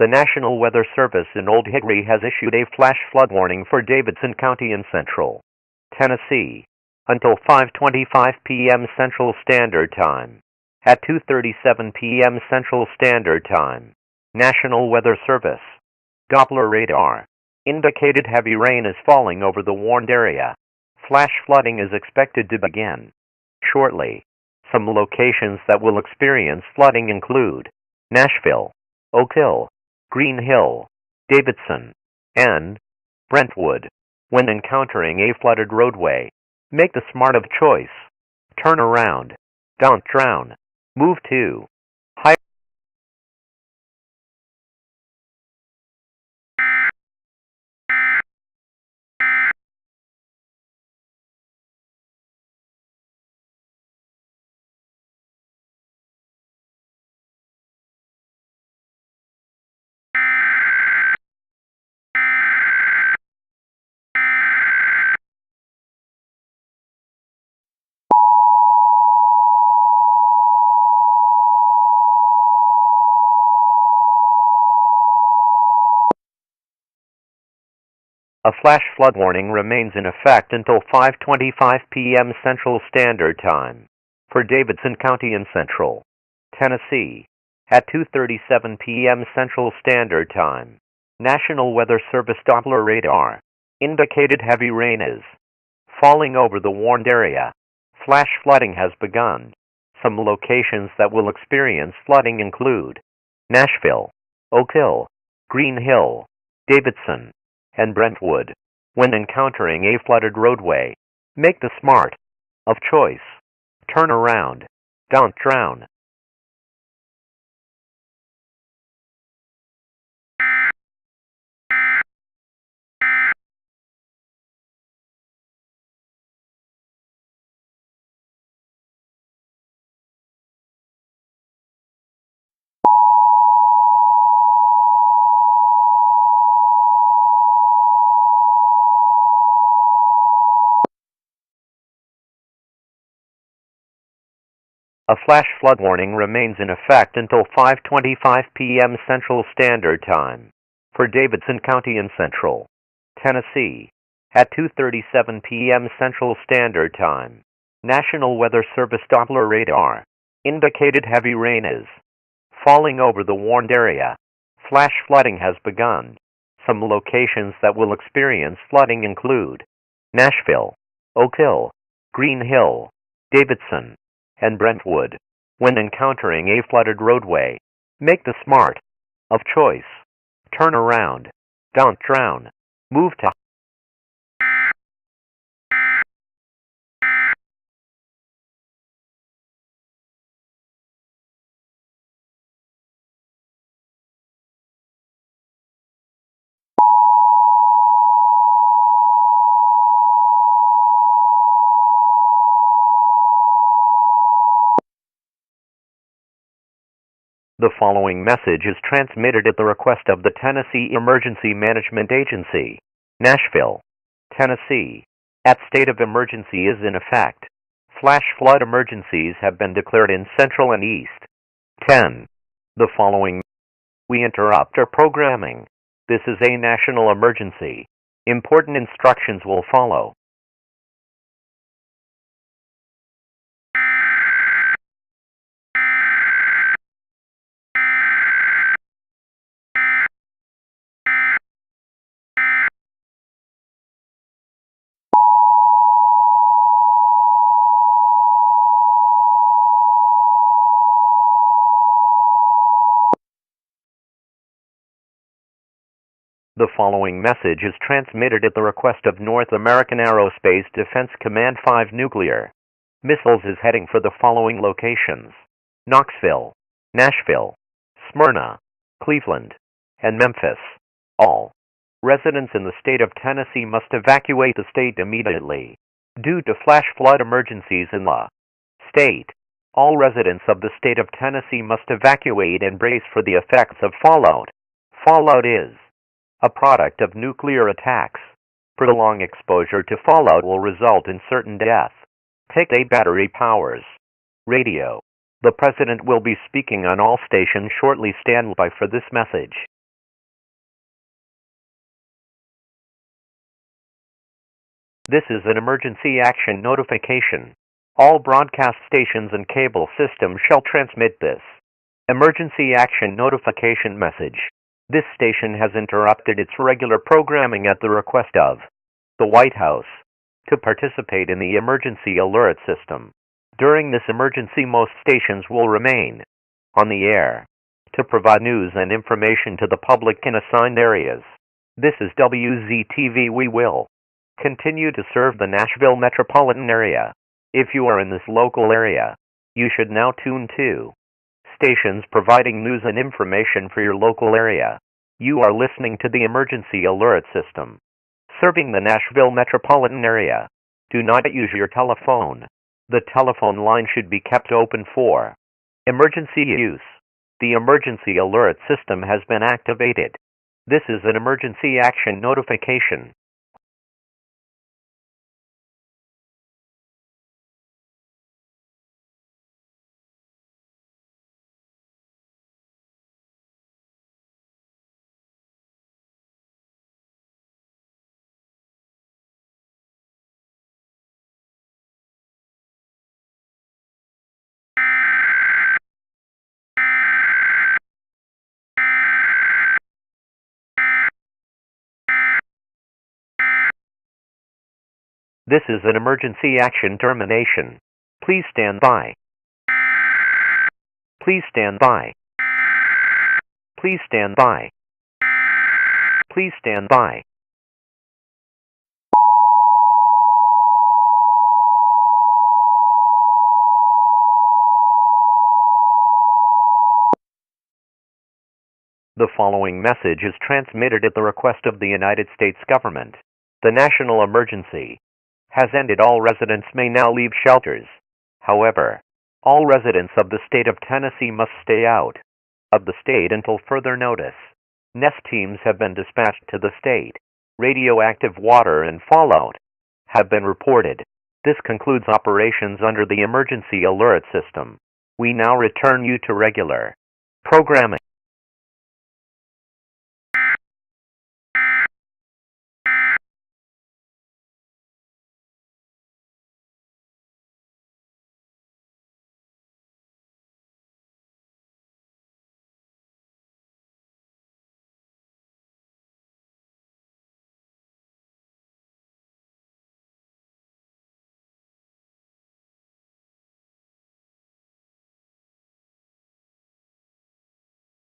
The National Weather Service in Old Hickory has issued a flash flood warning for Davidson County in central Tennessee until 5:25 p.m. Central Standard Time. At 2:37 p.m. Central Standard Time, National Weather Service Doppler radar indicated heavy rain is falling over the warned area. Flash flooding is expected to begin shortly. Some locations that will experience flooding include Nashville, Oak Hill, Green Hill, Davidson, and Brentwood. When encountering a flooded roadway, make the smart of choice. Turn around. Don't drown. Move to high. A flash flood warning remains in effect until 5:25 p.m. Central Standard Time for Davidson County in central Tennessee. At 2:37 p.m. Central Standard Time, National Weather Service Doppler radar indicated heavy rain is falling over the warned area. Flash flooding has begun. Some locations that will experience flooding include Nashville, Oak Hill, Green Hill, Davidson, and Brentwood. When encountering a flooded roadway, make the smart of choice. Turn around. Don't drown. A flash flood warning remains in effect until 5:25 p.m. Central Standard Time for Davidson County in central Tennessee. At 2:37 p.m. Central Standard Time, National Weather Service Doppler radar indicated heavy rain is falling over the warned area. Flash flooding has begun. Some locations that will experience flooding include Nashville, Oak Hill, Green Hill, Davidson, and Brentwood. When encountering a flooded roadway, make the smart of choice. Turn around. Don't drown. Move to The following message is transmitted at the request of the Tennessee Emergency Management Agency, Nashville, Tennessee. A state of emergency is in effect. Flash flood emergencies have been declared in Central and East. 10. The following. We interrupt our programming. This is a national emergency. Important instructions will follow. The following message is transmitted at the request of North American Aerospace Defense Command 5 Nuclear. Missiles is heading for the following locations: Knoxville, Nashville, Smyrna, Cleveland, and Memphis. All residents in the state of Tennessee must evacuate the state immediately due to flash flood emergencies in the state. All residents of the state of Tennessee must evacuate and brace for the effects of fallout. Fallout is a product of nuclear attacks. Prolonged exposure to fallout will result in certain death. Take a battery powers radio. The President will be speaking on all stations shortly. Stand by for this message. This is an emergency action notification. All broadcast stations and cable systems shall transmit this emergency action notification message. This station has interrupted its regular programming at the request of the White House to participate in the emergency alert system. During this emergency, most stations will remain on the air to provide news and information to the public in assigned areas. This is WZTV. We will continue to serve the Nashville metropolitan area. If you are in this local area, you should now tune to stations providing news and information for your local area. You are listening to the emergency alert system serving the Nashville metropolitan area. Do not use your telephone. The telephone line should be kept open for emergency use. The emergency alert system has been activated. This is an emergency action notification. This is an emergency action termination. Please stand by. Please stand by. Please stand by. Please stand by. The following message is transmitted at the request of the United States government. The national emergency has ended. All residents may now leave shelters. However, all residents of the state of Tennessee must stay out of the state until further notice. Nest teams have been dispatched to the state. Radioactive water and fallout have been reported. This concludes operations under the emergency alert system. We now return you to regular programming.